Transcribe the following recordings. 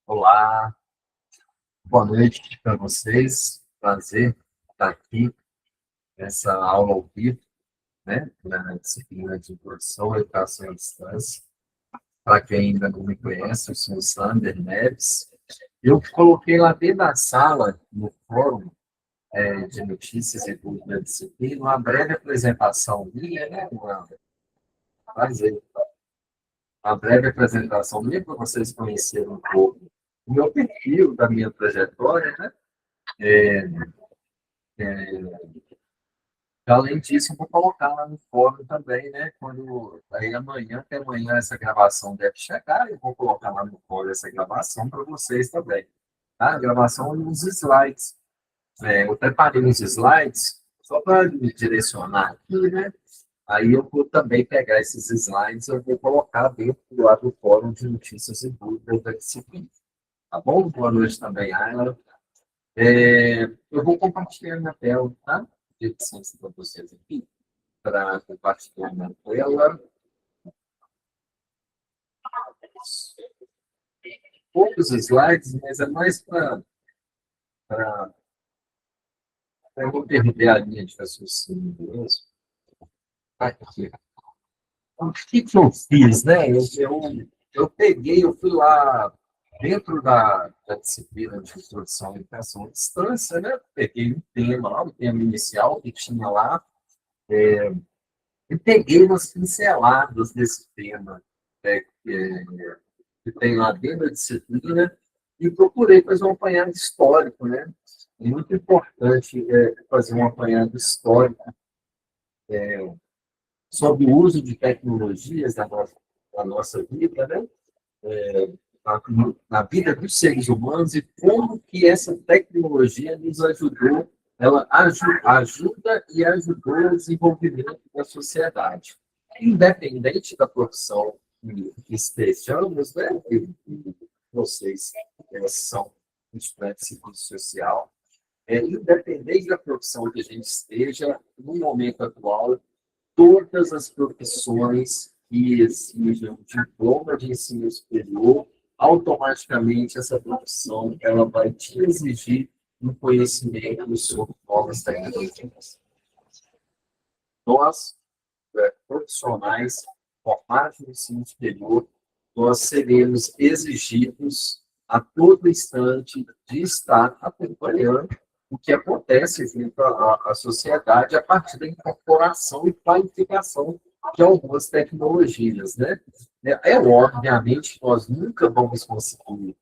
Olá, boa noite para vocês. Prazer estar aqui nessa aula ao vivo, né? Na disciplina de Introdução à Educação à Distância. Para quem ainda não me conhece, eu sou o Sander Neves. Eu coloquei lá dentro da sala, no fórum de notícias e dúvidas da disciplina, uma breve apresentação minha, né? Prazer, uma breve apresentação minha para vocês conhecerem um pouco o meu perfil, da minha trajetória, né? Além disso, eu vou colocar lá no fórum também, né? Quando aí amanhã, até amanhã essa gravação deve chegar, eu vou colocar lá no fórum essa gravação para vocês também. Tá? A gravação e os slides. Eu preparei uns slides só para me direcionar aqui, né? Aí eu vou também pegar esses slides, eu vou colocar dentro do lado do fórum de notícias e dúvidas da disciplina. Tá bom? Boa noite também, Ayla. Eu vou compartilhar na tela, tá? De licença para vocês aqui, para compartilhar na tela. Poucos slides, mas é mais para eu não perder a linha de raciocínio mesmo. Aqui. O que eu fiz, né? Eu peguei, eu fui lá dentro da disciplina de instrução à educação à distância, né? Peguei um tema lá, o tema inicial que tinha lá, e peguei umas pinceladas desse tema, né, que tem lá dentro da disciplina, e procurei fazer um apanhado histórico, né? É muito importante fazer um apanhado histórico sobre o uso de tecnologias na nossa vida, né? Na vida dos seres humanos e como que essa tecnologia nos ajudou, ela ajuda e ajudou o desenvolvimento da sociedade. Independente da profissão que estejamos, né? Vocês são estudantes de serviço social, independente da profissão que a gente esteja, no momento atual, todas as profissões que exigem diploma de ensino superior, automaticamente essa profissão ela vai te exigir um conhecimento sobre novas tecnologias. Nós, profissionais formados no ensino superior, nós seremos exigidos a todo instante de estar acompanhando o que acontece junto à sociedade a partir da incorporação e qualificação de algumas tecnologias, né? Obviamente, que nós nunca vamos conseguir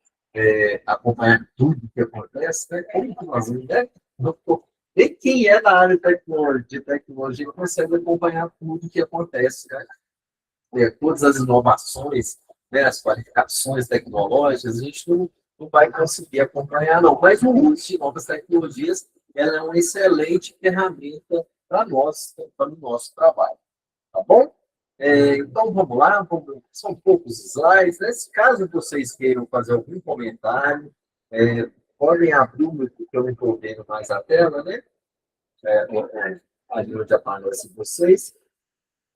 acompanhar tudo o que acontece, né? Como que nós, né? E quem é da área de tecnologia consegue acompanhar tudo o que acontece, né? Todas as inovações, né, as qualificações tecnológicas, a gente não vai conseguir acompanhar, não. Mas o uso de novas tecnologias ela é uma excelente ferramenta para nós, para o nosso trabalho. Tá bom? Então, vamos lá. São poucos slides. Nesse caso, vocês queiram fazer algum comentário, podem abrir o que eu não estou vendo mais a tela, né? Ali onde aparece vocês.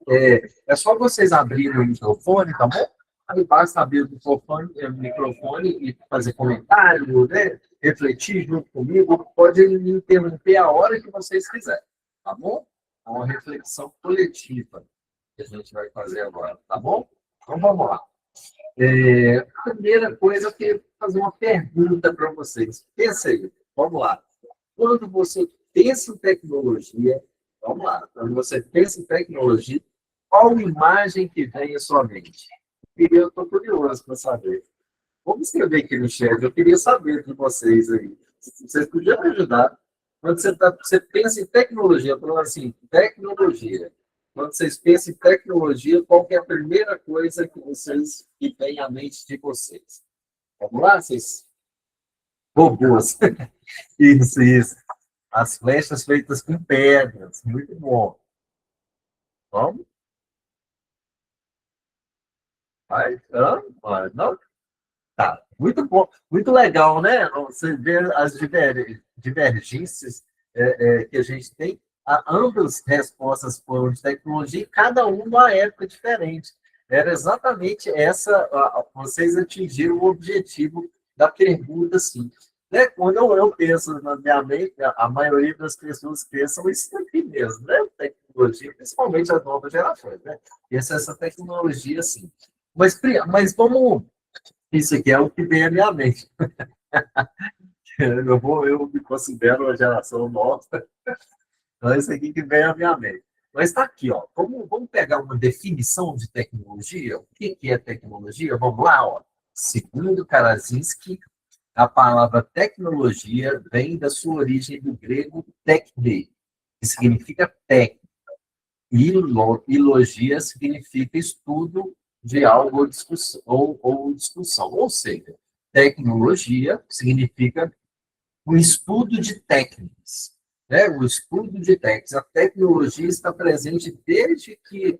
É só vocês abrirem o microfone, tá bom? Aí basta abrir o microfone e fazer comentário, né? Refletir junto comigo. Pode me interromper a hora que vocês quiserem, tá bom? É uma reflexão coletiva que a gente vai fazer agora, tá bom? Então vamos lá. A primeira coisa, eu queria fazer uma pergunta para vocês. Pensa aí, vamos lá. Quando você pensa em tecnologia, vamos lá, quando você pensa em tecnologia, qual imagem que vem à sua mente? Eu estou curioso para saber. Vamos escrever aqui no chat, eu queria saber de vocês aí. Vocês podiam me ajudar. Quando você pensa em tecnologia, falando assim, tecnologia. Quando vocês pensam em tecnologia, qual que é a primeira coisa que vem à mente de vocês? Vamos lá, vocês? Robôs. Isso. As flechas feitas com pedras. Muito bom. Vamos? Vai? Não? Tá. Muito bom. Muito legal, né? Você vê as divergências que a gente tem. Ambas respostas foram de tecnologia e cada uma numa época diferente. Era exatamente essa. Vocês atingiram o objetivo da pergunta, assim. Né? Quando eu penso na minha mente, a maioria das pessoas pensam isso aqui mesmo, né? Tecnologia, principalmente as novas gerações, né? Essa tecnologia, assim. Mas vamos. Isso aqui é o que vem à minha mente. Eu me considero uma geração nova, então é isso aqui que vem à minha mente. Mas está aqui, ó. Vamos pegar uma definição de tecnologia? O que é tecnologia? Vamos lá, ó. Segundo Karazinski, a palavra tecnologia vem da sua origem do grego tekne, que significa técnica, e logia significa estudo de algo ou discussão. Ou seja, tecnologia significa o estudo de técnicas. Né? O estudo de técnicas. A tecnologia está presente desde que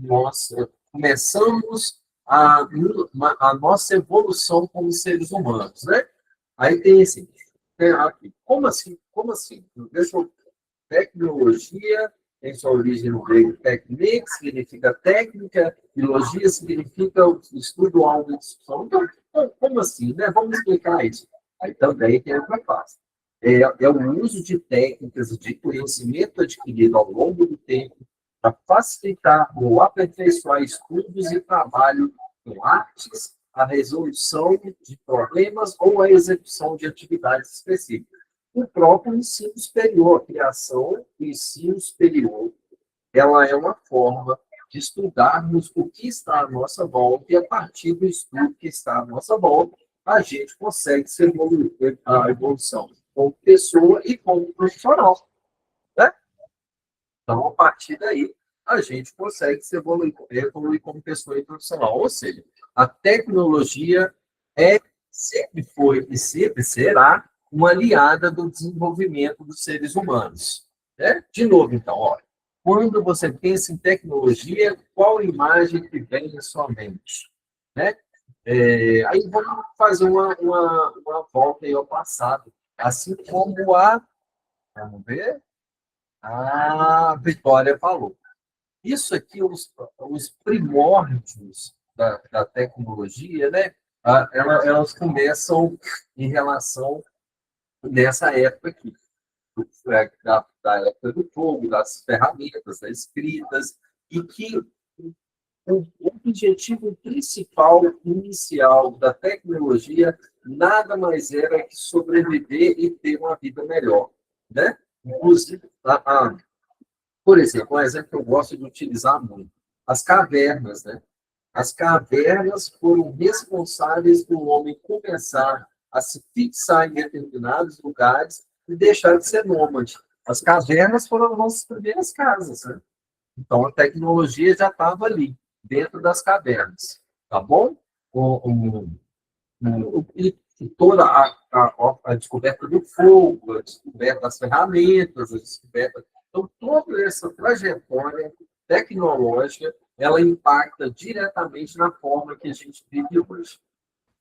nós começamos a nossa evolução como seres humanos. Né? Aí tem assim, aqui, como assim? Como assim? Deixa eu, tecnologia tem sua origem no grego technique, significa técnica, e logia significa o estudo, algo de discussão. Então, como assim? Né? Vamos explicar isso. Aí também tem outra fase. É o uso de técnicas de conhecimento adquirido ao longo do tempo para facilitar ou aperfeiçoar estudos e trabalho com artes, a resolução de problemas ou a execução de atividades específicas. O próprio ensino superior, a criação do ensino superior, ela é uma forma de estudarmos o que está à nossa volta e a partir do estudo que está à nossa volta, a gente consegue se evoluir, a evolução como pessoa e como profissional. Né? Então, a partir daí, a gente consegue se evoluir como pessoa e profissional. Ou seja, a tecnologia sempre foi e sempre será uma aliada do desenvolvimento dos seres humanos. Né? De novo, então, olha, quando você pensa em tecnologia, qual imagem que vem em sua mente? Né? Aí vamos fazer uma volta aí ao passado. Assim como vamos ver, a Vitória falou. Isso aqui, os primórdios da tecnologia, né? Elas começam em relação nessa época aqui, da época do fogo, das ferramentas, das escritas, e que o objetivo principal, inicial da tecnologia nada mais era que sobreviver e ter uma vida melhor. Né? Inclusive, por exemplo, um exemplo que eu gosto de utilizar muito, as cavernas. Né? As cavernas foram responsáveis por o homem começar a se fixar em determinados lugares e deixar de ser nômade. As cavernas foram as nossas primeiras casas. Né? Então, a tecnologia já estava ali, dentro das cavernas. Tá bom? E toda a descoberta do fogo, a descoberta das ferramentas, a descoberta. Então, toda essa trajetória tecnológica, ela impacta diretamente na forma que a gente vive hoje.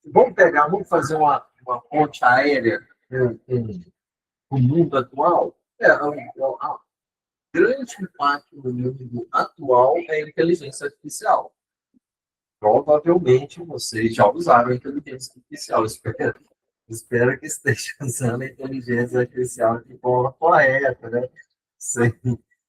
Vamos fazer uma ponte aérea com o mundo atual? O grande impacto no mundo atual é a inteligência artificial. Provavelmente vocês já usaram a inteligência artificial. Espero que esteja usando a inteligência artificial de forma correta, né? Sem,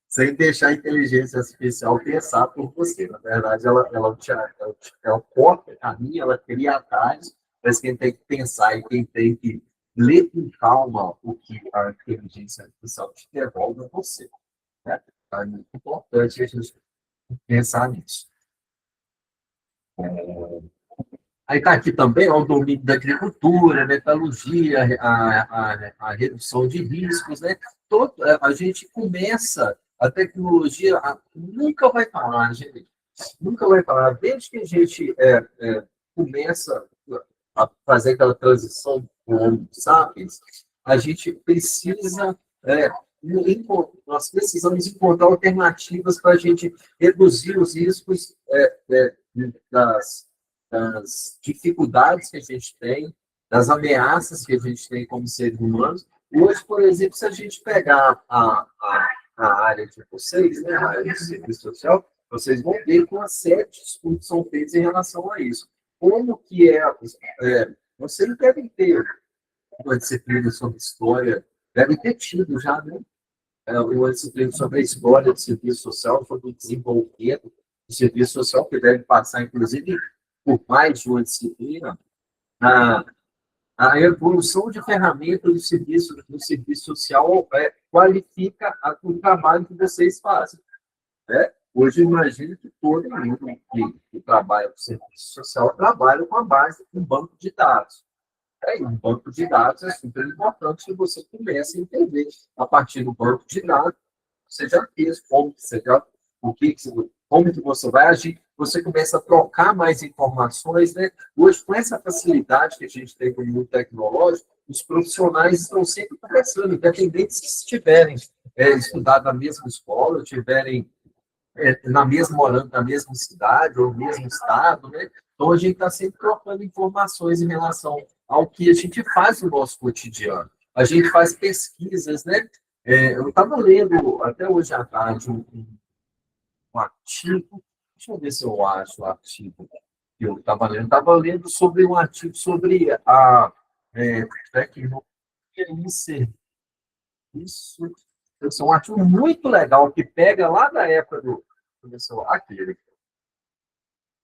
sem deixar a inteligência artificial pensar por você. Na verdade, ela corta caminho, ela cria atalhos, mas quem tem que pensar e quem tem que ler com calma o que a inteligência artificial te devolve é você. Né? Então, é muito importante a gente pensar nisso. Aí está aqui também ó, o domínio da agricultura, a metalurgia, a redução de riscos. Né? A gente começa, a tecnologia nunca vai parar, gente. Nunca vai parar. Desde que a gente começa a fazer aquela transição do Homo sapiens, a gente precisa, nós precisamos encontrar alternativas para a gente reduzir os riscos das dificuldades que a gente tem, das ameaças que a gente tem como seres humanos. Hoje, por exemplo, se a gente pegar a área de vocês, né, a área de serviço social, vocês vão ver que uma série de estudos são feitos em relação a isso. Como que Vocês devem ter uma disciplina sobre história, devem ter tido já, né? Uma disciplina sobre a história do serviço social, sobre o desenvolvimento do serviço social, que deve passar, inclusive, por mais de uma disciplina, a, a evolução de ferramentas do serviço social qualifica o trabalho que vocês fazem. Né? Hoje, eu imagino que todo mundo que trabalha com serviço social trabalha com a base de um banco de dados. Um banco de dados é super importante que você comece a entender. A partir do banco de dados, você já fez, como que você vai agir, você começa a trocar mais informações, né? Hoje, com essa facilidade que a gente tem com o mundo tecnológico, os profissionais estão sempre conversando, independente se estiverem estudado na mesma escola, estiverem morando na mesma cidade ou no mesmo estado, né? Então, a gente está sempre trocando informações em relação ao que a gente faz no nosso cotidiano. A gente faz pesquisas, né? Eu estava lendo até hoje à tarde um artigo, deixa eu ver se eu acho o artigo que eu estava lendo sobre um artigo sobre a tecnologia em serviço. Isso é um artigo muito legal que pega lá da época do professor aquele.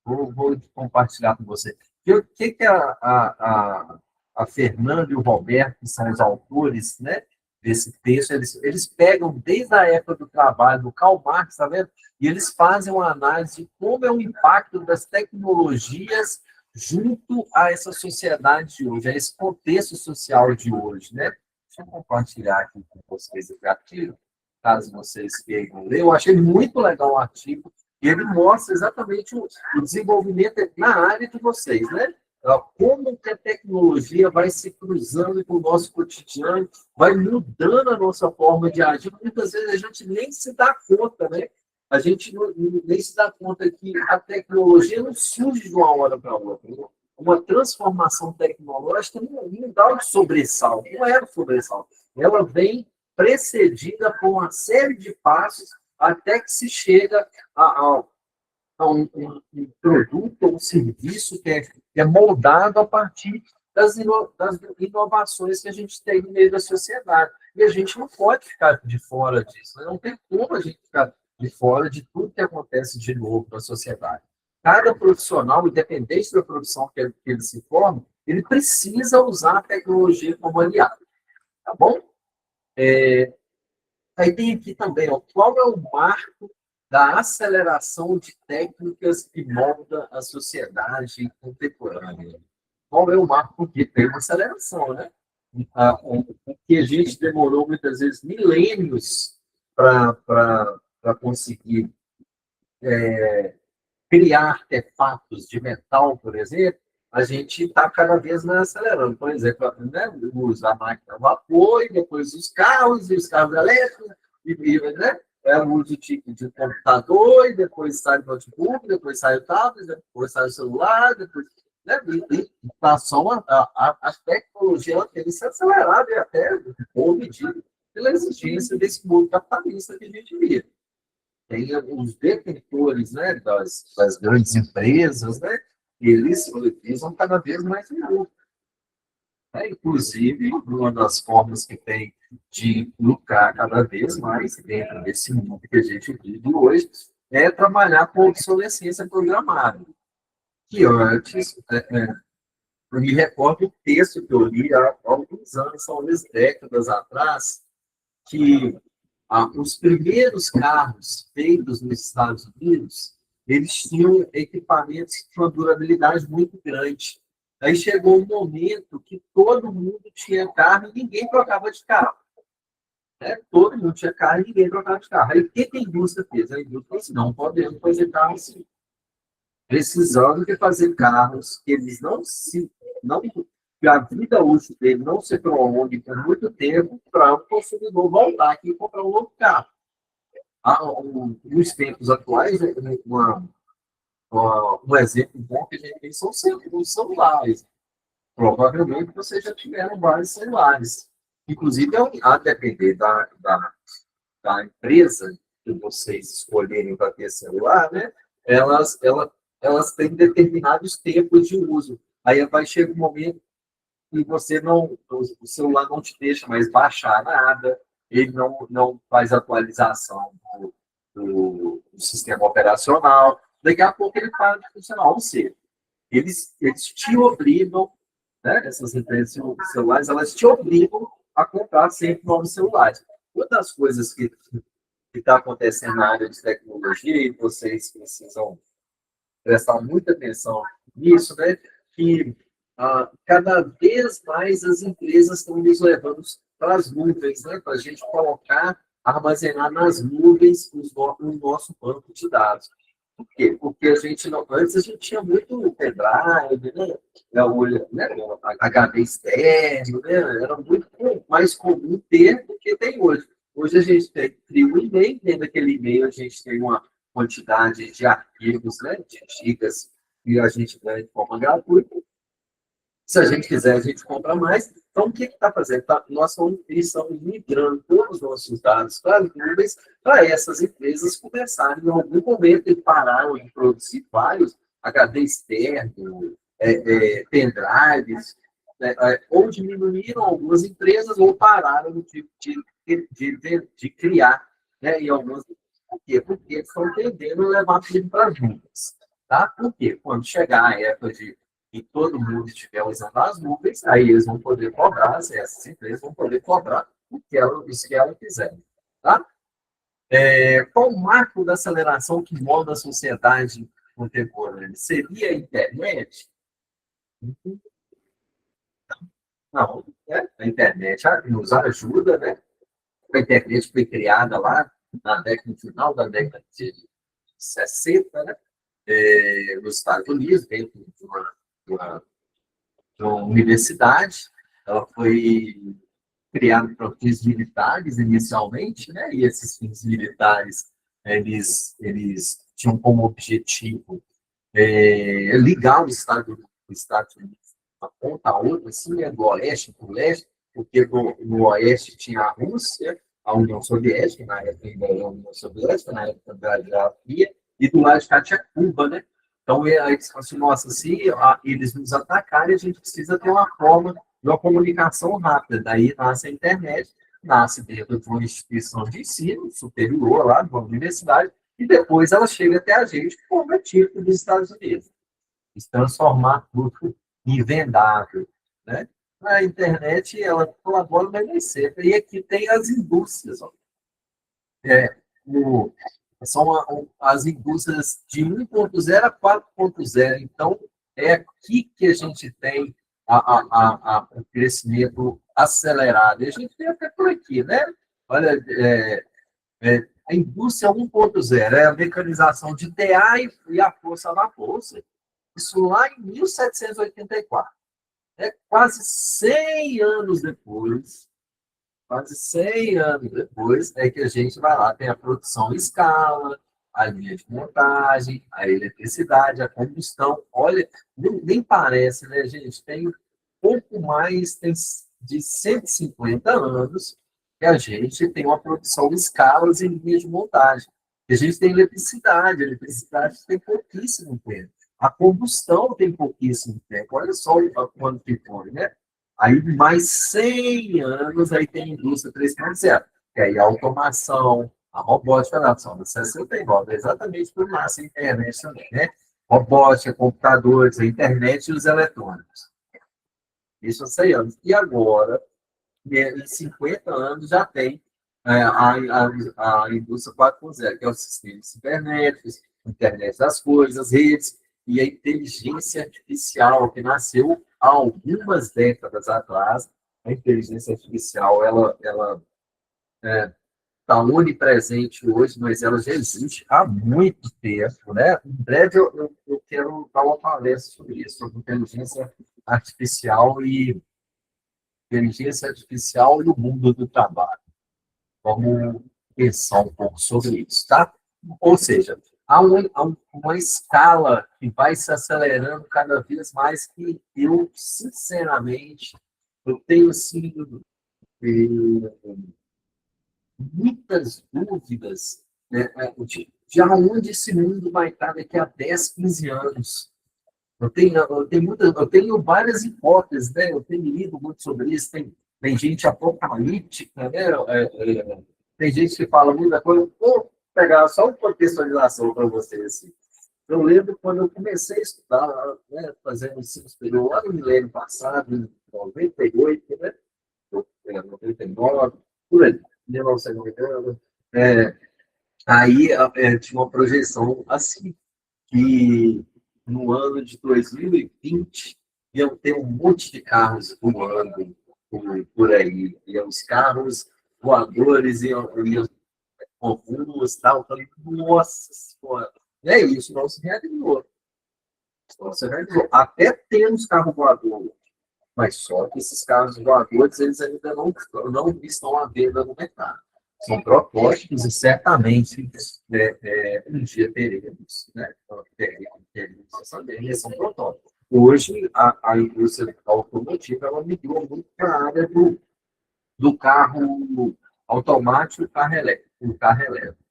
Vou compartilhar com você. O que a Fernanda e o Roberto, que são os autores, né, desse texto, eles pegam desde a época do trabalho do Karl Marx, tá vendo? E eles fazem uma análise de como é o impacto das tecnologias junto a essa sociedade de hoje, a esse contexto social de hoje, né? Deixa eu compartilhar aqui com vocês esse artigo, caso vocês queiram ler. Eu achei muito legal o artigo, e ele mostra exatamente o desenvolvimento na área de vocês, né? Como que a tecnologia vai se cruzando com o nosso cotidiano, vai mudando a nossa forma de agir. Muitas vezes a gente nem se dá conta, né? A gente nem se dá conta que a tecnologia não surge de uma hora para outra. Né? Uma transformação tecnológica não dá um sobressalto, não é um sobressalto. Ela vem precedida por uma série de passos até que se chega a um produto ou um serviço que é moldado a partir das inovações que a gente tem no meio da sociedade. E a gente não pode ficar de fora disso. Não tem como a gente ficar de fora de tudo que acontece de novo na sociedade. Cada profissional, independente da profissão que ele se forma, ele precisa usar a tecnologia como aliado. Tá bom? Aí tem aqui também, ó, qual é o marco da aceleração de técnicas que molda a sociedade contemporânea? Qual é o marco? Porque tem uma aceleração, né? Que a gente demorou muitas vezes milênios para conseguir criar artefatos de metal, por exemplo, a gente está cada vez mais acelerando. Por exemplo, né, usa a máquina a vapor, e depois os carros elétricos, né? O uso de computador, e depois sai o notebook, depois sai o tablet, depois sai o celular, depois. Né? A tecnologia ela tem que ser acelerada e até ou medida pela exigência desse mundo capitalista que a gente vive. Tem os detentores, né, das grandes empresas, né, eles utilizam cada vez mais lucro. Inclusive, uma das formas que tem de lucrar cada vez mais dentro desse mundo que a gente vive hoje é trabalhar com obsolescência programada. Que antes, eu me recordo do texto que eu li há alguns anos, talvez décadas atrás, que os primeiros carros feitos nos Estados Unidos, eles tinham equipamentos que tinham uma durabilidade muito grande. Aí chegou um momento que todo mundo tinha carro e ninguém trocava de carro. Né? Todo mundo tinha carro e ninguém trocava de carro. Aí o que a indústria fez? A indústria falou assim, não podemos fazer carro assim. Precisando de fazer carros que eles que a vida útil dele não se prolongue por muito tempo para o consumidor voltar aqui e comprar um outro carro. Nos tempos atuais, um exemplo bom que a gente tem são os celulares. Provavelmente vocês já tiveram vários celulares. Inclusive, a depender da empresa que vocês escolherem para ter celular, né? Elas têm determinados tempos de uso. Aí vai chegar um momento e você não, o celular não te deixa mais baixar nada, ele não faz atualização do sistema operacional, daqui a pouco ele para de funcionar. Ou seja, eles te obrigam, né, essas empresas de celulares, elas te obrigam a comprar sempre novos celulares. Uma das coisas que está acontecendo na área de tecnologia, e vocês precisam prestar muita atenção nisso, né? Que cada vez mais as empresas estão nos levando para as nuvens, né? Para a gente colocar, armazenar nas nuvens o nosso banco de dados. Por quê? Porque a gente não, antes a gente tinha muito pendrive, né? HD externo, né? Era muito mais comum ter do que tem hoje. Hoje a gente cria um e-mail, dentro daquele e-mail a gente tem uma quantidade de arquivos, né, de gigas, e a gente ganha de forma gratuita. Se a gente quiser, a gente compra mais. Então, o que está fazendo? Nós estamos migrando todos os nossos dados para as nuvens, para essas empresas começarem, em algum momento, e pararam de produzir vários HD externo, pendrives, ou diminuíram algumas empresas, ou pararam de criar, né, em algumas. Por quê? Porque eles estão tendendo a levar tudo para as nuvens. Tá? Por quê? Quando chegar a época de e todo mundo estiver usando as nuvens, aí eles vão poder cobrar, essas empresas vão poder cobrar o que ela quiser. Tá? Qual o marco da aceleração que molda a sociedade contemporânea? Seria a internet? Não, né? A internet nos ajuda, né? A internet foi criada lá no final da década de 60, né? Nos Estados Unidos, dentro uma, de uma universidade. Ela foi criada para fins militares inicialmente, né? E esses fins militares eles tinham como objetivo ligar os Estados Unidos uma ponta a outra, assim, né? Do oeste para o leste, porque no oeste tinha a Rússia, a União Soviética, na época ainda era a União Soviética, na época da Guerra Fria, e do lado de cá tinha Cuba, né? Então, eles falam assim, nossa, se eles nos atacarem, a gente precisa ter uma forma de uma comunicação rápida. Daí nasce a internet, nasce dentro de uma instituição de ensino superior, lá, de uma universidade, e depois ela chega até a gente como é típico dos Estados Unidos. Se transformar tudo em vendável, né? A internet, ela colabora bem sempre. E aqui tem as indústrias, ó. É, o, são as indústrias de 1.0 a 4.0. Então, é aqui que a gente tem o crescimento acelerado. E a gente tem até por aqui, né? Olha, a indústria 1.0 é a mecanização de TA e a força na bolsa. Isso lá em 1784. Quase 100 anos depois, quase 100 anos depois, é que a gente vai lá, tem a produção em escala, a linha de montagem, a eletricidade, a combustão. Olha, nem parece, né, gente? Tem pouco mais tem de 150 anos que a gente tem uma produção em escalas e linhas de montagem. E a gente tem eletricidade, a eletricidade tem pouquíssimo tempo. A combustão tem pouquíssimo tempo. Olha só quando que foi, né? Aí, mais 100 anos, aí tem a indústria 3.0, que aí a automação, a robótica da ação da 69, exatamente por massa a internet também, né? Robótica, computadores, a internet e os eletrônicos. Isso há 100 anos. E agora, em 50 anos, já tem a indústria 4.0, que é o sistema cibernético, internet das coisas, redes, e a inteligência artificial, que nasceu há algumas décadas atrás. A inteligência artificial, ela está onipresente hoje, mas ela já existe há muito tempo, né? Em breve eu quero dar uma palestra sobre isso, sobre inteligência artificial e o mundo do trabalho. Vamos pensar um pouco sobre isso, tá? Ou seja, há uma escala que vai se acelerando cada vez mais que eu, sinceramente, eu tenho assim, muitas dúvidas, né, de aonde esse mundo vai estar daqui a 10, 15 anos. Eu tenho várias hipóteses, né? Eu tenho lido muito sobre isso, tem gente apocalíptica, né? Tem gente que fala muita coisa. Vou pegar só uma contextualização para vocês. Assim. Eu lembro quando eu comecei a estudar, né, fazendo ensino superior, lá no milênio passado, em 98, né? 99, por aí, 1999. É, aí tinha uma projeção assim, que no ano de 2020 iam ter um monte de carros voando por aí. E os carros voadores iam com ruas e tal. Eu falei, nossa senhora. É isso, não se realizou. Não se realizou. Até temos carro voador, mas só que esses carros voadores eles ainda não estão à venda no mercado. São protótipos e certamente um dia teremos, né? Teremos essa venda, são protótipos. Hoje, a indústria automotiva ela migrou muito para a área do carro automático e carro elétrico,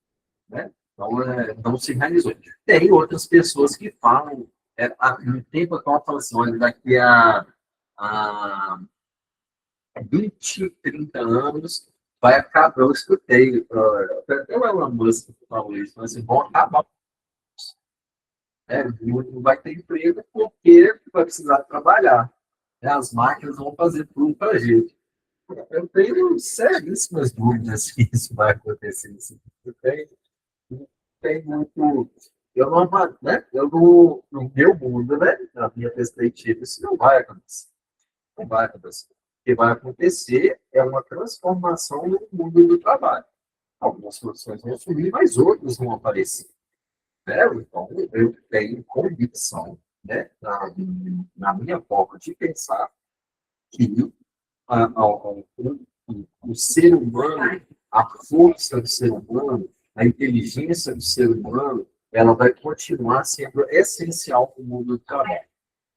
né? Então, não se realizou. Tem outras pessoas que falam, no tempo atual, falam assim, olha, daqui a 20, 30 anos, vai acabar. Eu escutei, até o Elon Musk falou isso, mas assim, vão acabar. Né? Não vai ter emprego porque vai precisar trabalhar. Né? As máquinas vão fazer tudo para a gente. Eu tenho seríssimas dúvidas se isso vai acontecer. Eu tenho muito. Eu não, né? No meu mundo, né? Na minha perspectiva, isso não vai acontecer. Não vai acontecer. O que vai acontecer é uma transformação no mundo do trabalho. Algumas profissões vão sumir, mas outras vão aparecer. Né? Então, eu tenho convicção, né, na minha forma de pensar, que o ser humano, a força do ser humano, a inteligência do ser humano, ela vai continuar sendo essencial para o mundo do trabalho.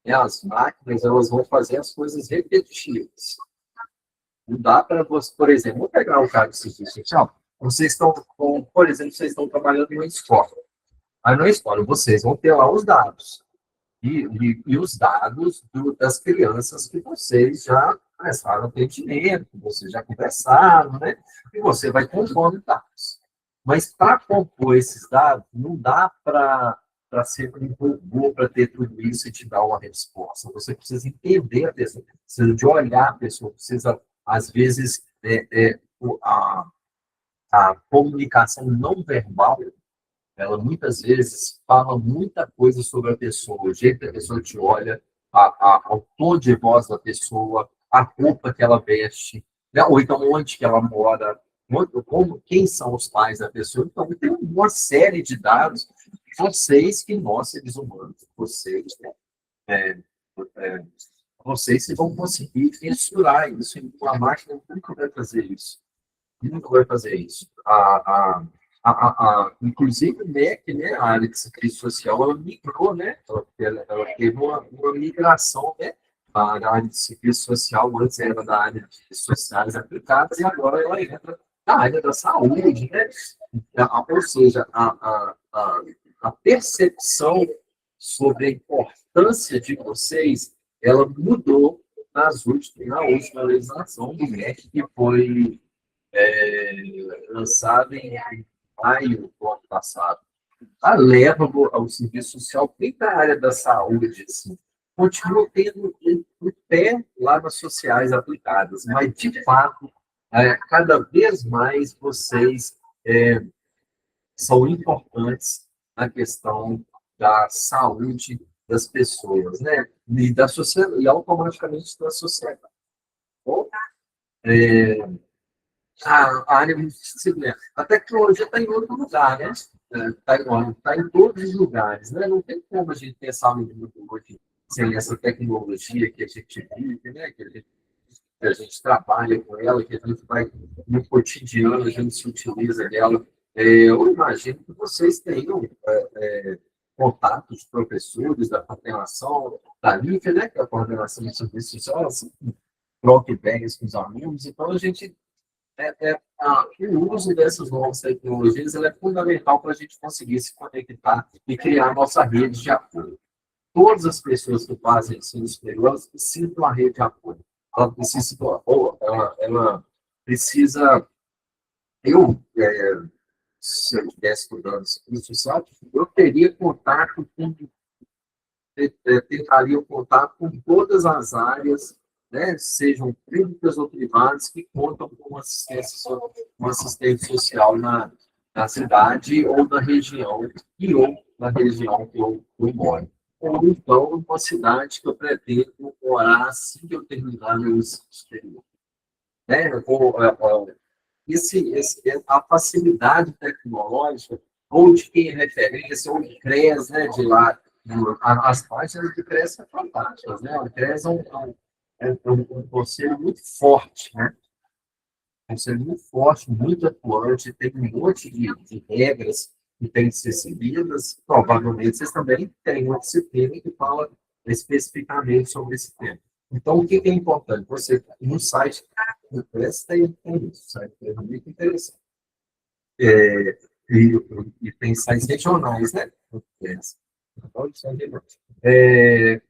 E as máquinas, elas vão fazer as coisas repetitivas. Não dá para você, por exemplo, vou pegar o caso do serviço social. Vocês estão, por exemplo, vocês estão trabalhando em uma escola. Aí na escola vocês vão ter lá os dados. E os dados das crianças que vocês já começaram a ter dinheiro, que vocês já conversaram, né? E você vai compondo dados. Mas para compor esses dados, não dá para ser um robô para ter tudo isso e te dar uma resposta. Você precisa entender a pessoa, precisa de olhar a pessoa, precisa, às vezes, a comunicação não verbal ela muitas vezes fala muita coisa sobre a pessoa, o jeito que a pessoa te olha, o tom de voz da pessoa, a roupa que ela veste, né? Ou então onde que ela mora, quem são os pais da pessoa. Então, tem uma série de dados, vocês que nós, seres humanos, vocês, né? é, é, vocês que vão conseguir mensurar isso. A máquina nunca vai fazer isso. Nunca vai fazer isso. Inclusive, o MEC, né, a área de serviço social, ela migrou, né? Ela teve uma migração, né? Da área de serviço social, antes era da área de sociais aplicadas, e agora ela entra na área da saúde, né? Ou seja, a percepção sobre a importância de vocês, ela mudou na última legislação do MEC, que foi lançado em maio do ano passado. A leva ao serviço social, bem da área da saúde, assim, continua tendo um pé lá nas sociais aplicadas, mas, de fato, cada vez mais vocês são importantes na questão da saúde das pessoas, né? E automaticamente da sociedade. Bom, a área multidisciplinar. A tecnologia está em outro lugar, né? Está em todos os lugares, né? Não tem como a gente pensar no mundo hoje sem essa tecnologia que a gente vive, né? Que a gente trabalha com ela, que a gente vai no cotidiano, a gente se utiliza dela. Eu imagino que vocês tenham contatos de professores da coordenação da LIFE, né? Que é a coordenação de serviços sociais, assim, troca ideias com os alunos, então a gente o uso dessas novas tecnologias é fundamental para a gente conseguir se conectar e criar a nossa rede de apoio. todas as pessoas que fazem ensino superior, elas precisam de uma rede de apoio. Ela precisa, ela precisa, eu, se eu estivesse estudando serviço social, eu teria contato com, tentaria o contato com todas as áreas, né, sejam públicas ou privadas, que contam com uma assistente social na cidade ou na região, ou na região que eu moro. Ou então, uma cidade que eu pretendo morar assim que eu terminar meu ensino superior. Né? A facilidade tecnológica, ou de quem é referência, ou de CRES, né, de lá, as páginas de CRES são fantásticas, né? O CRES é um conselho muito forte, né? Um conselho muito forte, muito atuante, tem um monte de regras que têm que ser seguidas. Provavelmente vocês também têm uma disciplina que fala especificamente sobre esse tema. Então, o que é importante? Você, no site do CRES, tem isso, o site é muito interessante. É, e tem sites regionais, né?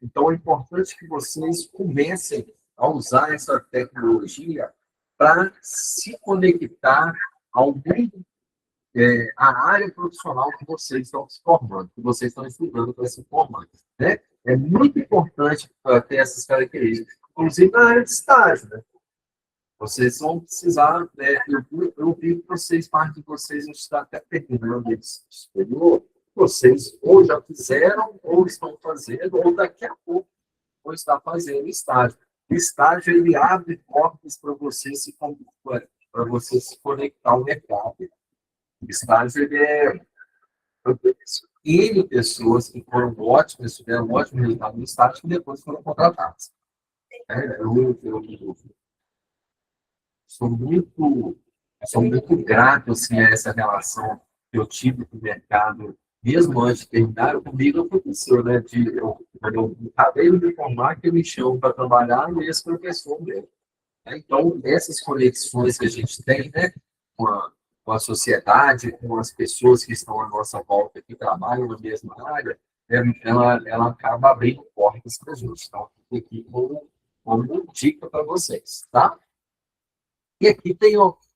Então, é importante que vocês comecem a usar essa tecnologia para se conectar ao mundo, à área profissional que vocês estão se formando, que vocês estão estudando para se formar. Né? É muito importante ter essas características, inclusive na área de estágio. Né? Vocês vão precisar, né, eu vi que vocês, parte de vocês está até terminando esse superior, vocês ou já fizeram, ou estão fazendo, ou daqui a pouco vão estar fazendo estágio. O estágio, ele abre portas para você se conectar ao mercado. O estágio, ele é... Eu conheço N pessoas que foram ótimas, tiveram um ótimo resultado no estágio, e depois foram contratadas. Eu sou muito, sou muito grato assim, a essa relação que eu tive com o mercado, mesmo antes de terminar, comigo aconteceu, né? Quando eu acabei de me formar, que eu me chamo para trabalhar e esse professor mesmo. Então, essas conexões que a gente tem, né, com a sociedade, com as pessoas que estão à nossa volta, que trabalham na mesma área, ela acaba abrindo portas para a gente. Então, fica aqui como dica para vocês, tá? E aqui tem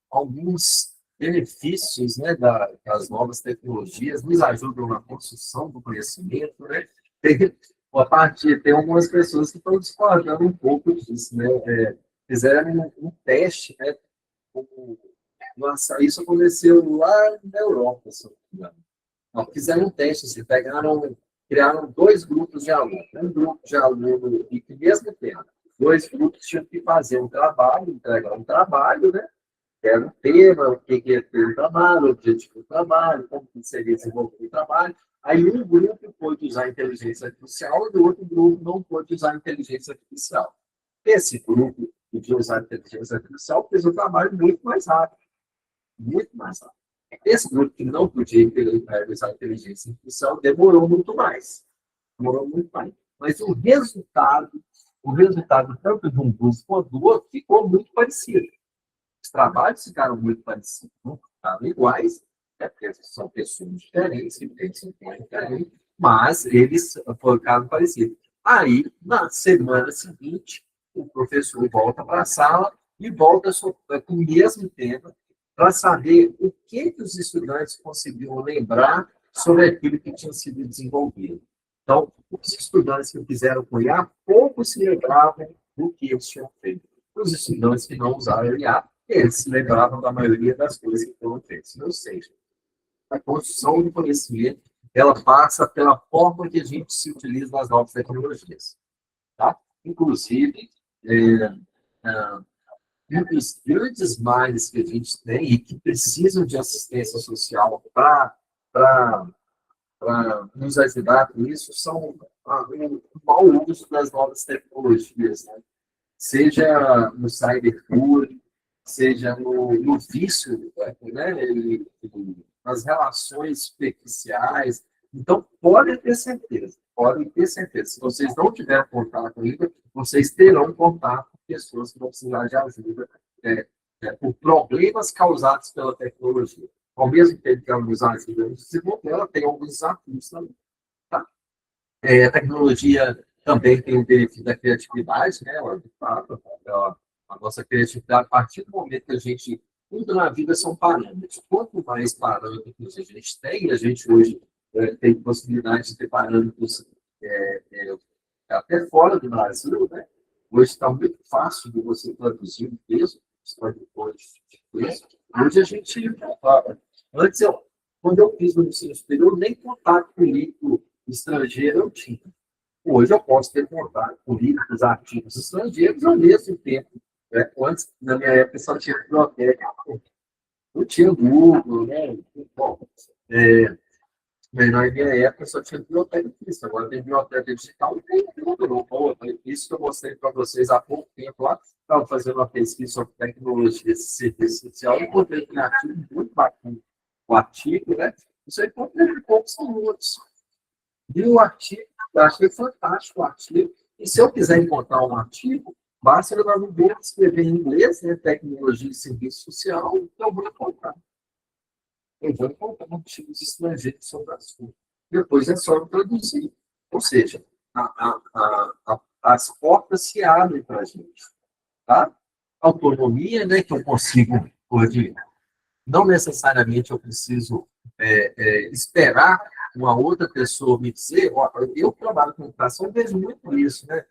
alguns benefícios, né, das novas tecnologias, nos ajudam na construção do conhecimento, né? Tem algumas pessoas que estão discordando um pouco disso, né? Fizeram um teste, né? Isso aconteceu lá na Europa, se não me engano. Fizeram um teste, assim, criaram dois grupos de alunos. Um grupo de aluno e que mesmo tempo, dois grupos tinham que fazer um trabalho, entregar um trabalho, né? Era um tema, o que é ter o trabalho, o objetivo do trabalho, como que seria desenvolver o trabalho. Aí um grupo pôde usar inteligência artificial e o outro grupo não pôde usar inteligência artificial. Esse grupo que podia usar inteligência artificial fez o trabalho muito mais rápido. Muito mais rápido. Esse grupo que não podia usar inteligência artificial demorou muito mais. Demorou muito mais. Mas o resultado tanto de um grupo quanto do outro ficou muito parecido. Os trabalhos ficaram muito parecidos, não ficaram iguais, né, porque são pessoas diferentes, que pensam diferente, mas eles ficaram parecidos. Aí, na semana seguinte, o professor volta para a sala e volta com o mesmo tema para saber o que os estudantes conseguiram lembrar sobre aquilo que tinha sido desenvolvido. Então, os estudantes que fizeram com IA, pouco se lembravam do que eles tinham feito. Os estudantes que não usaram IA, eles se lembravam da maioria das coisas que foram feitas. Ou seja, a construção do conhecimento, ela passa pela forma que a gente se utiliza nas novas tecnologias. Tá? Inclusive, um dos grandes males que a gente tem e que precisam de assistência social para nos ajudar com isso são o mau uso das novas tecnologias, né? Seja no cyberbullying, seja no vício, né? Nas relações superficiais. Então, podem ter certeza. Se vocês não tiverem contato ainda, vocês terão contato com pessoas que vão precisar de ajuda por problemas causados pela tecnologia. Ao mesmo tempo que ela nos ajuda a desenvolver, ela tem alguns desafios também. Tá? A tecnologia também tem o benefício da criatividade, né? A nossa criatividade, a partir do momento que a gente. Tudo na vida são parâmetros. Quanto mais parâmetros a gente tem, a gente hoje tem possibilidade de ter parâmetros até fora do Brasil, né? Hoje está muito fácil de você traduzir um texto, os tradutores de texto. Hoje a gente. Antes, quando eu fiz o ensino superior, nem contato com livro estrangeiro eu tinha. Hoje eu posso ter contato com livros, artigos estrangeiros ao mesmo tempo. Né? Antes, na minha época, só tinha biblioteca, não tinha Google, né? Bom, na minha época só tinha biblioteca física, agora tem biblioteca digital e tem tudo. Isso que eu mostrei para vocês há pouco tempo lá, estava fazendo uma pesquisa sobre tecnologia de serviço social e encontrei um artigo muito bacana. O artigo, né? Isso aí encontrei poucos minutos. E o artigo, eu achei fantástico o artigo. E se eu quiser encontrar um artigo, basta eu no Google escrever em inglês, né, tecnologia e serviço social, então eu vou encontrar. Eu vou encontrar artigos estrangeiros sobre o assunto. Depois é só traduzir. Ou seja, as portas se abrem para a gente. Tá? Autonomia, né, que eu consigo hoje. Não necessariamente eu preciso esperar uma outra pessoa me dizer. Ó, eu trabalho com educação, vejo muito isso, né?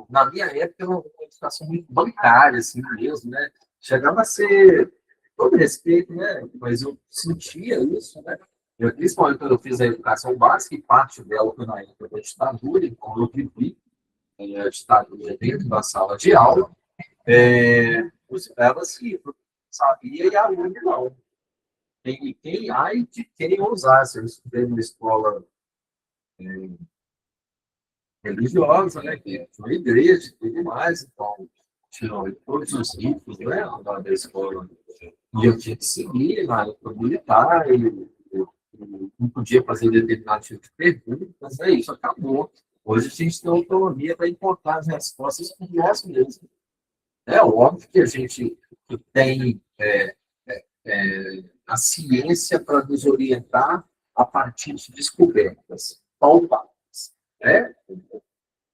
Na minha época, era uma educação muito bancária, assim mesmo, né? Chegava a ser, todo respeito, né? Mas eu sentia isso, né? Principalmente quando eu fiz a educação básica, e parte dela foi na época da ditadura, então eu vivi a ditadura dentro da sala de aula. Ela se sabia e a aluno não. Ai de quem ousasse. Eu estudei numa escola religiosa, né, que foi igreja e tudo mais, então tinham todos os ritos, né, lá da escola. E eu tinha que seguir na época militar, eu não podia fazer determinado tipo de perguntas, é isso, acabou. Hoje a gente tem autonomia para encontrar as respostas por nós mesmos. É óbvio que a gente tem a ciência para nos orientar a partir de descobertas palpáveis. Né?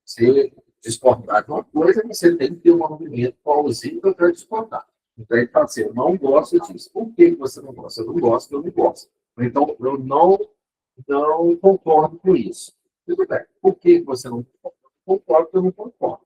Você discordar de uma coisa, você tem que ter um argumento plausível para discordar. Então, ele fala assim, eu não gosto disso. Por que você não gosta? Eu não gosto, eu não gosto. Então, eu não concordo com isso. Tudo bem. Por que você não concorda? Eu não concordo.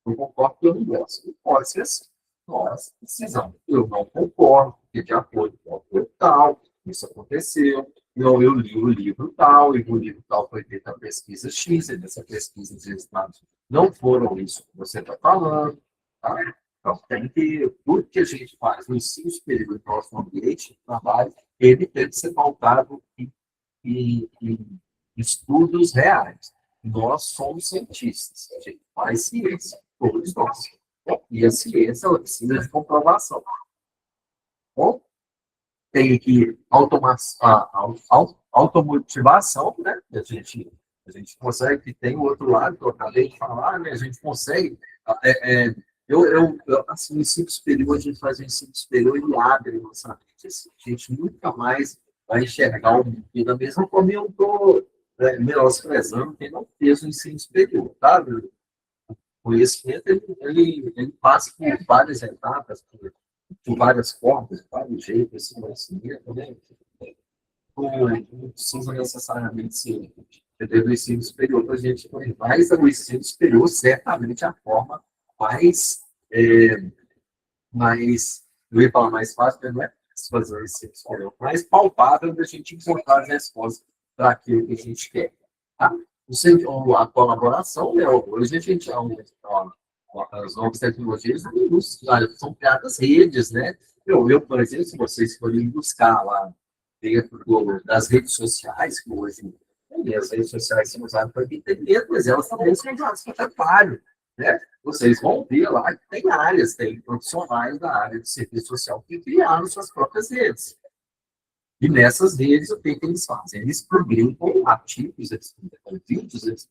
Eu concordo que eu não gosto. Não pode ser assim. Nós precisamos. Eu não concordo, porque de acordo com o autor tal, isso aconteceu. Eu li o livro tal, e o livro tal foi feita a pesquisa X, e nessa pesquisa os resultados não foram isso que você está falando. Tá? Então, tem que, tudo que a gente faz no ensino superior do nosso ambiente de trabalho, ele tem que ser pautado em estudos reais. Nós somos cientistas, a gente faz ciência, todos nós. E a ciência ela precisa de comprovação. Bom, tem que automotivação, né? A gente consegue, que tem o outro lado, que eu acabei de falar, né? A gente consegue. Assim, o ensino superior, a gente faz o ensino superior e abre nossa mente. Assim, a gente nunca mais vai enxergar o mundo da mesma forma. Eu estou menosprezando quem não fez o ensino superior, tá? O conhecimento ele passa por várias etapas, por várias formas, de vários jeitos, esse conhecimento, né? Não precisa necessariamente ser do ensino superior para a gente, mas o ensino superior certamente é a forma mais, eu ia falar mais fácil, mas não é fazer o ensino superior, mais palpável da gente encontrar as respostas para aquilo que a gente quer. Tá? A colaboração, né? Hoje a gente as novas tecnologias são criadas redes, né? Por exemplo, se vocês forem buscar lá dentro das redes sociais, que hoje as redes sociais são usadas para entender, mas elas também são usadas para trabalho, né? Vocês vão ver lá que tem áreas, tem profissionais da área de serviço social que criaram suas próprias redes. E nessas redes, o que eles fazem? Eles publicam artigos, eles publicam vídeos, eles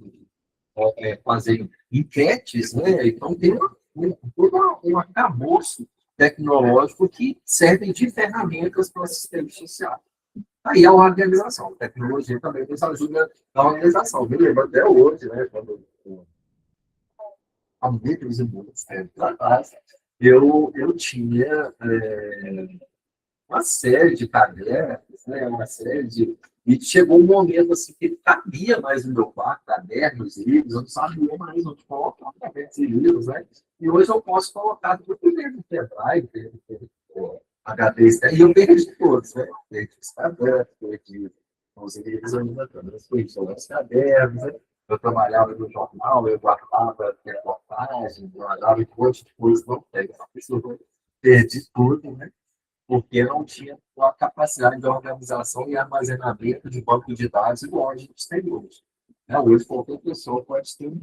fazem enquetes, né? Então, tem todo um arcabouço tecnológico que servem de ferramentas para o assistente social. Aí é uma organização. A tecnologia também nos ajuda na organização. Me lembro até hoje, né, quando há muitos tempos atrás, eu tinha uma série de cadernos, né, uma série de. E chegou um momento assim, que cabia mais no meu quarto, cadernos, livros, eu não sabia mais onde colocar cadernos e livros, né? E hoje eu posso colocar tudo dentro do pendrive, dentro do HD externo, e eu perdi todos, né? Perdi os cadernos, perdi os livros, eu ainda perdi os cadernos, né? Eu trabalhava no jornal, eu guardava reportagem, guardava um monte de coisa, não pega, perdi tudo, né? Porque não tinha a capacidade de organização e armazenamento de banco de dados igual a gente tem hoje. Né? Hoje, qualquer pessoa pode ter um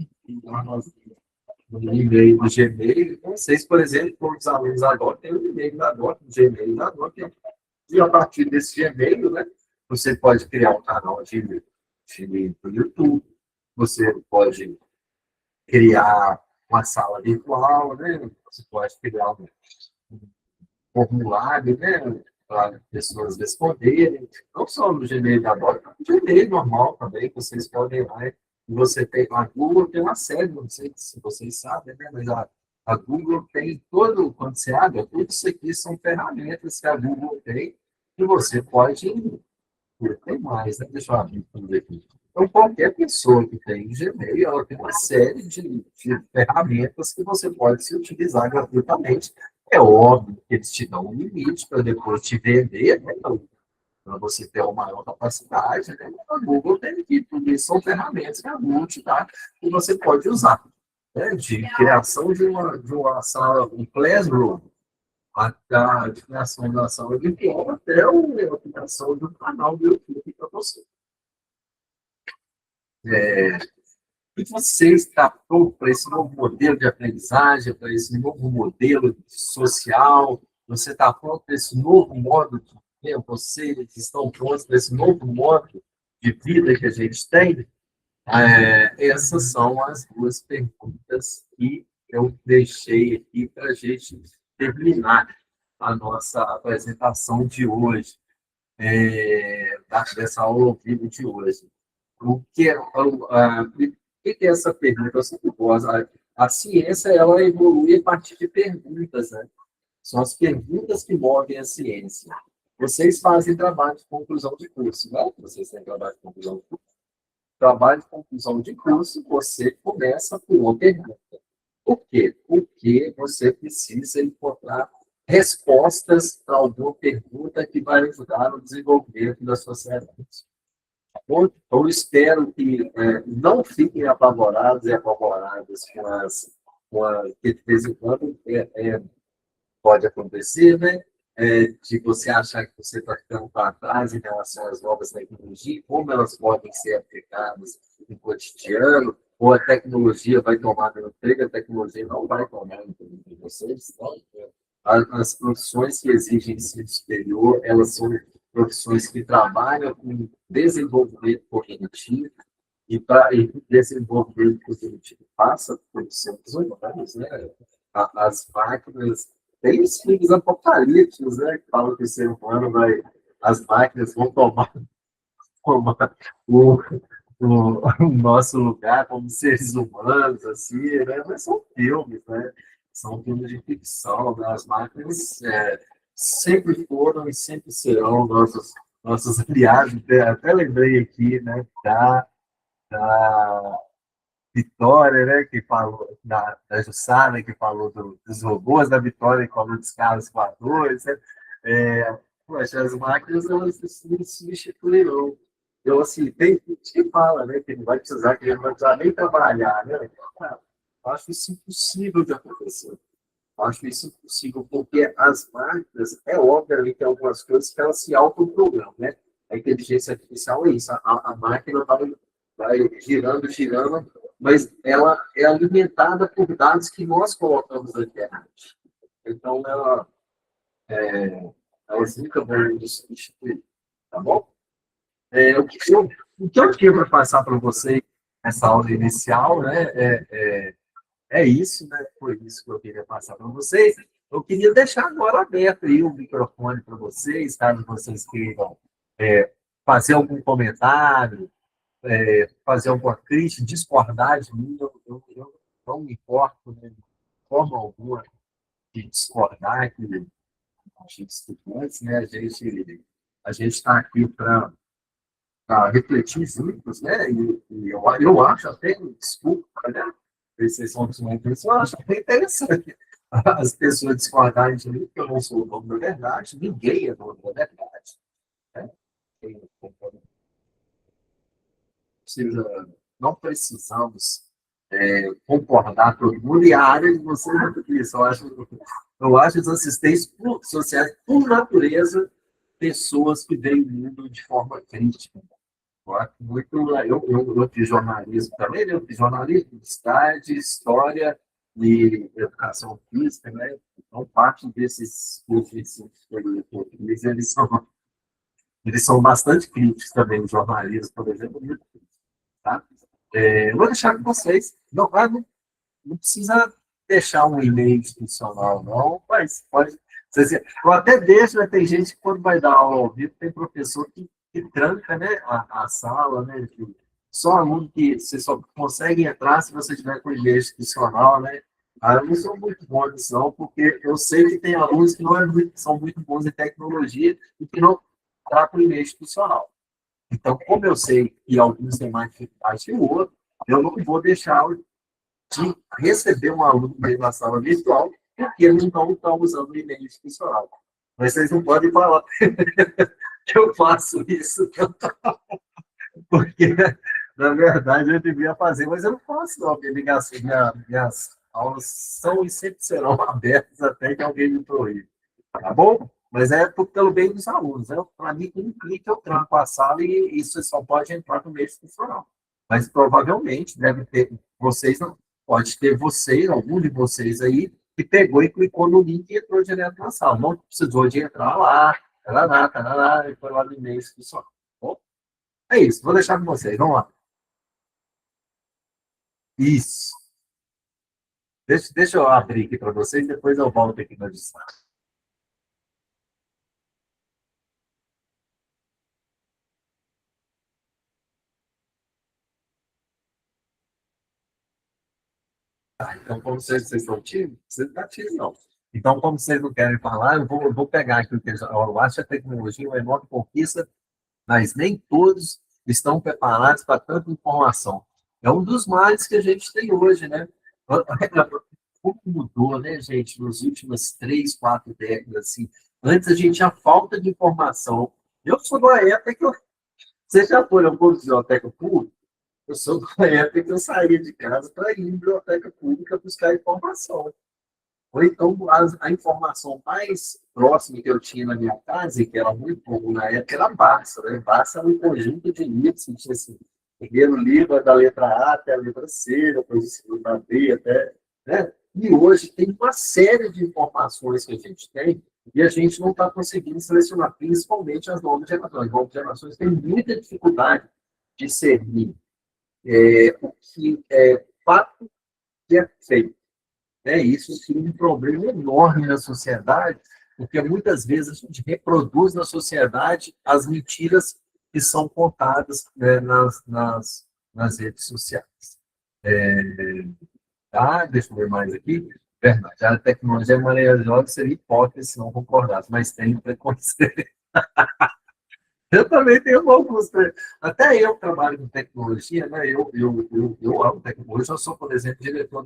e-mail do Gmail. Não sei se, por exemplo, todos os alunos agora têm um e-mail da DOT, um Gmail da DOT, e a partir desse Gmail, né, você pode criar um canal do YouTube, você pode criar uma sala virtual, né? Você pode criar formulário, né, para pessoas responderem, não só no Gmail da Bora, no Gmail normal também, que vocês podem ir lá, e você tem, a Google tem uma série, não sei se vocês sabem, né, mas a Google tem todo, quando você abre, tudo isso aqui são ferramentas que a Google tem, e você pode tem mais, né? Deixa eu abrir tudo aqui. Então, qualquer pessoa que tem Gmail, ela tem uma série de ferramentas que você pode se utilizar gratuitamente. É óbvio que eles te dão um limite para depois te vender, né? Para você ter uma maior capacidade, né? A Google tem que tudo isso são ferramentas que a Google te dá e você pode usar. Né? De criação de uma sala, um classroom, a criação da sala virtual até a criação do canal do YouTube para você. E você está pronto para esse novo modelo de aprendizagem, para esse novo modelo social? Você está pronto para esse novo modo de vida? Vocês estão prontos para esse novo modo de vida que a gente tem? Essas são as duas perguntas que eu deixei aqui para a gente terminar a nossa apresentação de hoje, dessa aula ao vivo de hoje. O que é, essa pergunta? Eu sempre gosto. A ciência ela evolui a partir de perguntas, né? São as perguntas que movem a ciência. Vocês fazem trabalho de conclusão de curso, né? Vocês têm trabalho de conclusão de curso. Trabalho de conclusão de curso, você começa com uma pergunta. Por quê? Porque você precisa encontrar respostas para alguma pergunta que vai ajudar no desenvolvimento da sociedade. Eu espero que não fiquem apavorados e apavoradas que de vez em quando pode acontecer, né? De você achar que você está ficando para trás em relação às novas tecnologias, como elas podem ser aplicadas no cotidiano, ou a tecnologia vai tomar meu emprego, a tecnologia não vai tomar o emprego de vocês. Não? As profissões que exigem ensino superior, elas são profissões que trabalham com desenvolvimento cognitivo, e para desenvolvimento cognitivo passa por seres humanos, né? As máquinas, tem os filmes apocalípticos, né? Que falam que o ser humano vai, as máquinas vão tomar o nosso lugar como seres humanos, assim, né? Mas são filmes, né? São filmes de ficção, né? As máquinas sempre foram e sempre serão nossos aliados. Até lembrei aqui, né, da Vitória, né, que falou, da Jussara, que falou dos robôs, da Vitória, que falou dos carros voadores, né? Poxa, as máquinas, elas se substituirão. Então, assim, tem gente que fala, né, que não vai precisar, que não vai precisar nem trabalhar, né? Eu acho isso impossível de acontecer. Eu acho isso impossível, porque as máquinas, é óbvio ali que tem algumas coisas que elas se autoprogramam, né? A inteligência artificial é isso, a máquina vai girando, girando, mas ela é alimentada por dados que nós colocamos na internet. Então, elas nunca vão nos substituir, tá bom? O que eu tinha para passar para vocês nessa aula inicial, né, é isso, né? Foi isso que eu queria passar para vocês. Eu queria deixar agora aberto aí o microfone para vocês, caso vocês queiram fazer algum comentário, fazer alguma crítica, discordar de mim, eu não me importo, né, de forma alguma de discordar, que a gente estudantes, né, a gente está aqui para refletir juntos, né, e eu acho até, desculpa, né, vocês são muito, eu acho até interessante as pessoas discordarem de mim, porque eu não sou o dono da verdade, ninguém é dono da verdade, né? Precisa, não precisamos concordar todo mundo, e a área de vocês é tudo isso. Eu acho os assistentes sociais, por natureza, pessoas que veem o mundo de forma crítica. Eu acho muito. Eu fiz jornalismo também, né? Eu fiz jornalismo, publicidade, história e educação física, né? Então, parte desses cursos de português, eles são bastante críticos também, o jornalismo, por exemplo, muito crítico, tá? Eu vou deixar com vocês. Não precisa deixar um e-mail institucional, não, mas pode. Eu até deixo, né? Tem gente que quando vai dar aula ao vivo, tem professor que tranca, né, a sala, né? Que só aluno que você só consegue entrar se você tiver com e-mail institucional, né? Ah, eu não sou muito bom nisso, não, porque eu sei que tem alunos que não são muito bons em tecnologia e que não tratam o e-mail institucional. Então, como eu sei que alguns têm mais dificuldade que o outro, eu não vou deixar de receber um aluno dentro da sala virtual, porque eles não estão usando o e-mail institucional. Mas vocês não podem falar que eu faço isso, porque, na verdade, eu devia fazer, mas eu não faço, não, porque minhas aulas são e sempre serão abertas até que alguém me proíbe. Tá bom? Mas é pelo bem dos alunos. Né? Para mim, com um clique, eu tranco a sala e isso só pode entrar no meio institucional. Mas provavelmente deve ter, vocês não, pode ter vocês, algum de vocês aí, que pegou e clicou no link e entrou direto na sala. Não precisou de entrar lá, e foi lá no e-mail institucional. Tá bom? É isso, vou deixar com vocês. Vamos lá. Isso. Deixa eu abrir aqui para vocês, depois eu volto aqui no destaque. Tá, então, como vocês estão tímidos, você não está tímido, não. Então, como vocês não querem falar, eu vou pegar aqui o que eu acho que a tecnologia é uma enorme conquista, mas nem todos estão preparados para tanta informação. É um dos males que a gente tem hoje, né? Como mudou, né, gente, nos últimos 3, 4 décadas, assim. Antes a gente tinha falta de informação. Eu sou da época que eu... Você já foi a uma biblioteca pública? Eu sou da época que eu saía de casa para ir em biblioteca pública buscar informação. Ou então, a informação mais próxima que eu tinha na minha casa, e que era muito comum na época, era a Barça. Né? Barça era um conjunto de livros, que tinha assim, primeiro livro é da letra A até a letra C, depois do segundo da B, até. Né? E hoje tem uma série de informações que a gente tem e a gente não está conseguindo selecionar, principalmente as novas gerações. As novas gerações têm muita dificuldade de discernir o que é fato que é feito. Isso sim é um problema enorme na sociedade, porque muitas vezes a gente reproduz na sociedade as mentiras que são contadas, né, nas redes sociais. Deixa eu ver mais aqui. Verdade, a tecnologia é maravilhosa, seria hipótese se não concordasse, mas tem preconceito. Eu também tenho alguns. Né? Até eu trabalho com tecnologia, né? Eu amo tecnologia. Eu sou, por exemplo, diretor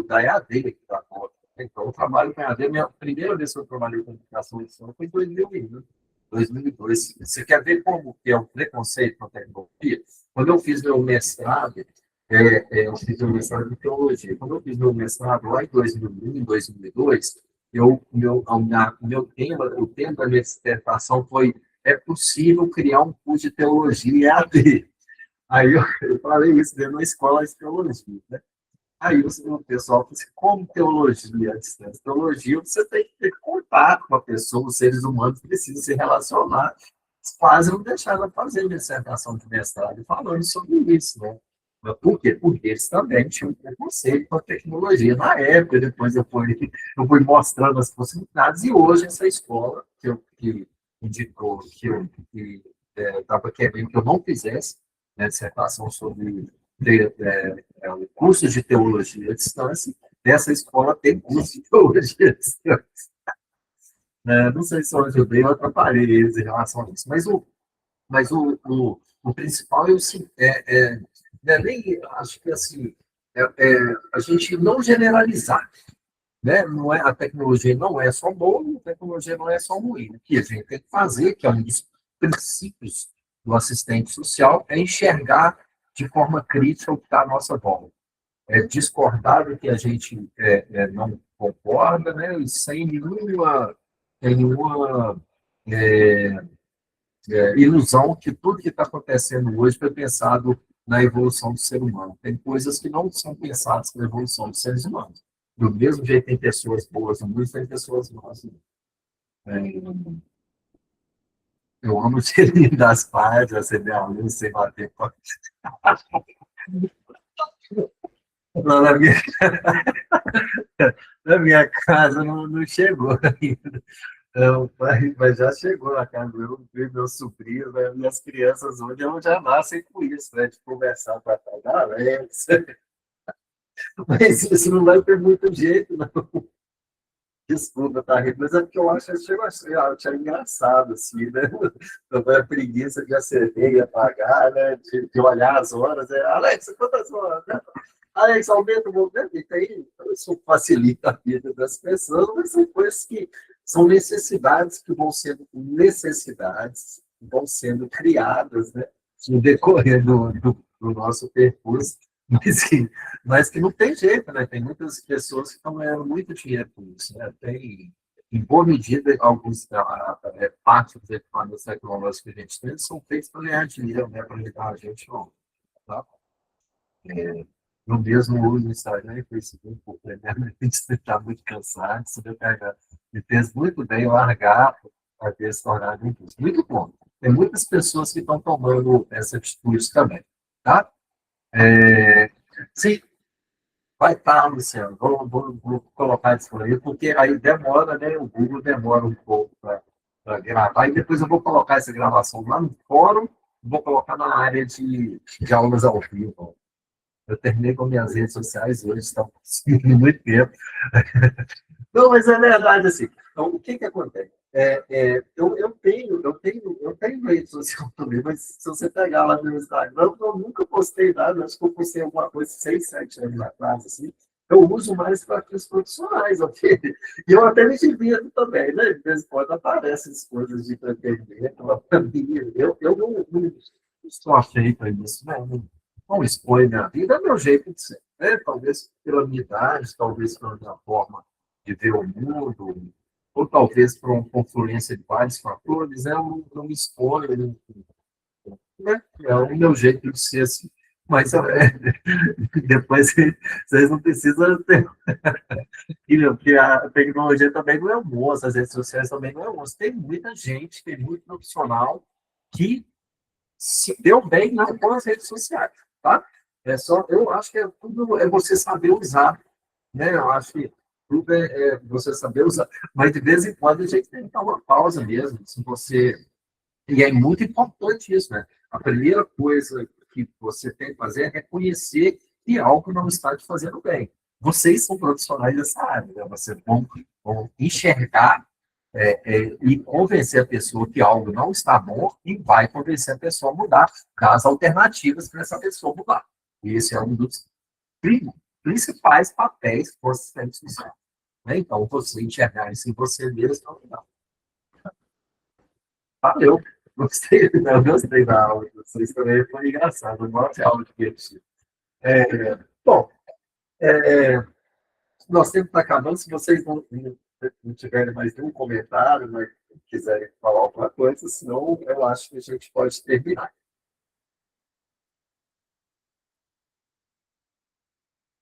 da EAD aqui da Porta. Então, eu trabalho com EAD. Minha primeira vez que eu trabalhei com educação e ensino foi em 2001, né? 2002. Você quer ver como que é o preconceito com a tecnologia? Quando eu fiz meu mestrado, eu fiz meu mestrado em teologia. Quando eu fiz meu mestrado lá em 2001, 2002, o tema da minha dissertação foi: é possível criar um curso de teologia EAD. Aí eu falei isso dentro da escola de teologia, né? Aí o pessoal falou assim, como teologia à distância? Teologia, você tem que ter contato com a pessoa, os seres humanos precisam se relacionar. Quase não deixaram fazer dissertação de mestrado falando sobre isso, né? Mas por quê? Porque eles também tinham um preconceito com a tecnologia. Na época, depois eu fui mostrando as possibilidades, e hoje essa escola, que indicou que eu estava querendo que eu não fizesse, né, dissertação sobre o curso de teologia à distância. Dessa escola tem curso de teologia à distância. Não sei se eu ajudei ou atrapalhei eles em relação a isso, mas o principal é, nem, acho que assim, a gente não generalizar, né? Não é, a tecnologia não é só boa, a tecnologia não é só ruim. O que a gente tem que fazer, que é um dos princípios do assistente social, é enxergar de forma crítica o que está à nossa volta. É discordar do que a gente não concorda, né? E sem nenhuma é, ilusão que tudo que está acontecendo hoje foi pensado na evolução do ser humano. Tem coisas que não são pensadas na evolução dos seres humanos. Do mesmo jeito tem pessoas boas no mundo, tem pessoas más. É, eu amo o cheirinho das pazes, acender a luz sem bater. Na minha, na minha casa não chegou ainda. Não, mas já chegou na casa do meu sobrinho, né? Minhas crianças hoje já nascem com isso, né? De conversar para a Alexa. Mas isso não vai ter muito jeito, não. Desculpa, tá rindo, mas é porque eu acho que eu achei engraçado, assim, né? Também a preguiça de acender e apagar, né? De olhar as horas. Alexa, quantas horas? Alexa, aumenta o movimento. E tem, isso facilita a vida das pessoas, mas são coisas que são necessidades que vão sendo necessidades, que vão sendo criadas, né? No decorrer do nosso percurso. Mas que não tem jeito, né? Tem muitas pessoas que estão ganhando muito dinheiro com isso, né? Tem, em boa medida, alguns parte dos equipamentos tecnológicos que a gente tem são feitos para ganhar dinheiro, né? Para ajudar a gente, não. Tá? No mesmo uso do Instagram e Facebook, porque né? A gente está muito cansado, se eu pegar e fez muito bem largar para ter se tornado muito bom. Tem muitas pessoas que estão tomando essa atitude também, tá? É, sim, vai estar, Luciano. Vou colocar disponível, porque aí demora, né? O Google demora um pouco para gravar, e depois eu vou colocar essa gravação lá no fórum, vou colocar na área de aulas ao vivo. Eu terminei com minhas redes sociais hoje, estão conseguindo muito tempo. Não, mas é verdade, assim. Então, o que acontece? Eu tenho rede social também, mas se você pegar lá no meu Instagram, eu nunca postei nada, acho que eu postei alguma coisa 6, 7 anos atrás, assim. Eu uso mais para fins profissionais, ok? E eu até me divirto também, né? De vez em quando aparecem as coisas de entretenimento lá para mim. Eu não estou afeito a isso, né? Não expõe minha vida, é meu jeito de ser. Né? Talvez pela minha idade, talvez pela minha forma de ver o mundo, ou talvez por uma confluência de vários fatores, eu não me exponho, né? É o meu jeito de ser assim. Mas depois vocês não precisam ter. Porque a tecnologia também não é um monstro, as redes sociais também não é um monstro. Tem muita gente, tem muito profissional que se deu bem não com as redes sociais, tá? Eu acho que tudo é você saber usar, né? Eu acho que tudo é você saber usar. Mas de vez em quando a gente tem que dar uma pausa mesmo. Se você... E é muito importante isso, né? A primeira coisa que você tem que fazer é reconhecer que algo não está te fazendo bem. Vocês são profissionais dessa área, né? Vocês vão enxergar e convencer a pessoa que algo não está bom e vai convencer a pessoa a mudar, das alternativas para essa pessoa mudar. E esse é um dos principais papéis do assistente social. Né? Então, você enxergar isso em você mesmo, não. Valeu. Gostei, não, gostei da aula de vocês também, foi engraçado, nossa aula divertida. Bom, é, nosso tempo está acabando, se vocês não tiverem mais nenhum comentário, né, quiserem falar alguma coisa, senão eu acho que a gente pode terminar.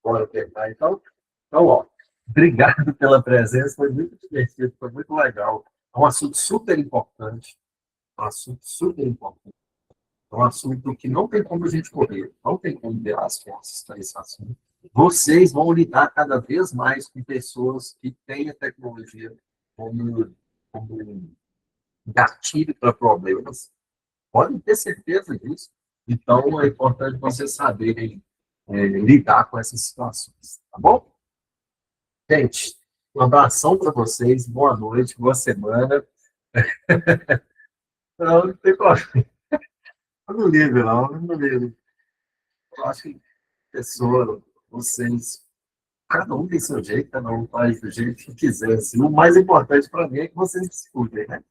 Bora terminar, então? Então, ó, obrigado pela presença, foi muito divertido, foi muito legal. É um assunto super importante, um assunto super importante. É um assunto que não tem como a gente correr, não tem como ver as forças para esse assunto. Vocês vão lidar cada vez mais com pessoas que têm a tecnologia como gatilho para problemas. Podem ter certeza disso. Então, é importante vocês saberem lidar com essas situações, tá bom? Gente, um abração para vocês, boa noite, boa semana. Não tem problema. Eu não ligo, não, eu não ligo. Eu acho que pessoa, vocês, cada um tem seu jeito, cada um faz do jeito que quiser. Assim. O mais importante para mim é que vocês estudem, né?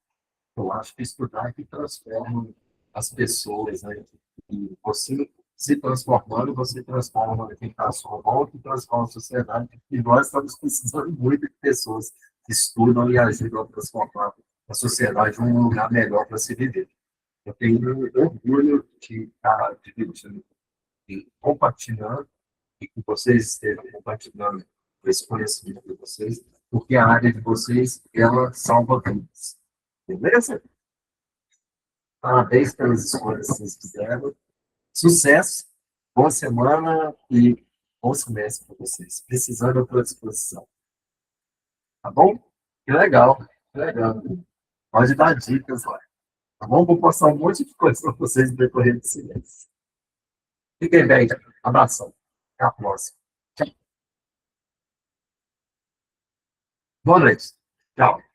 Eu acho que estudar é que transforma as pessoas, né? E você se transformando, você transforma quem está à sua volta e transforma a sociedade. E nós estamos precisando muito de pessoas que estudam e ajudam a transformar a sociedade em um lugar melhor para se viver. Eu tenho orgulho de estar dividindo e compartilhando e que vocês estejam compartilhando esse conhecimento de vocês, porque a área de vocês, ela salva vidas. Beleza? Parabéns pelas escolhas que vocês fizeram. Sucesso, boa semana e bom semestre para vocês. Precisando, eu estou à disposição. Tá bom? Que legal, que legal. Pode dar dicas lá. Tá bom? Vou postar um monte de coisa para vocês no decorrer desse mês. Fiquem bem. Abração. Até a próxima. Boa noite. Tchau.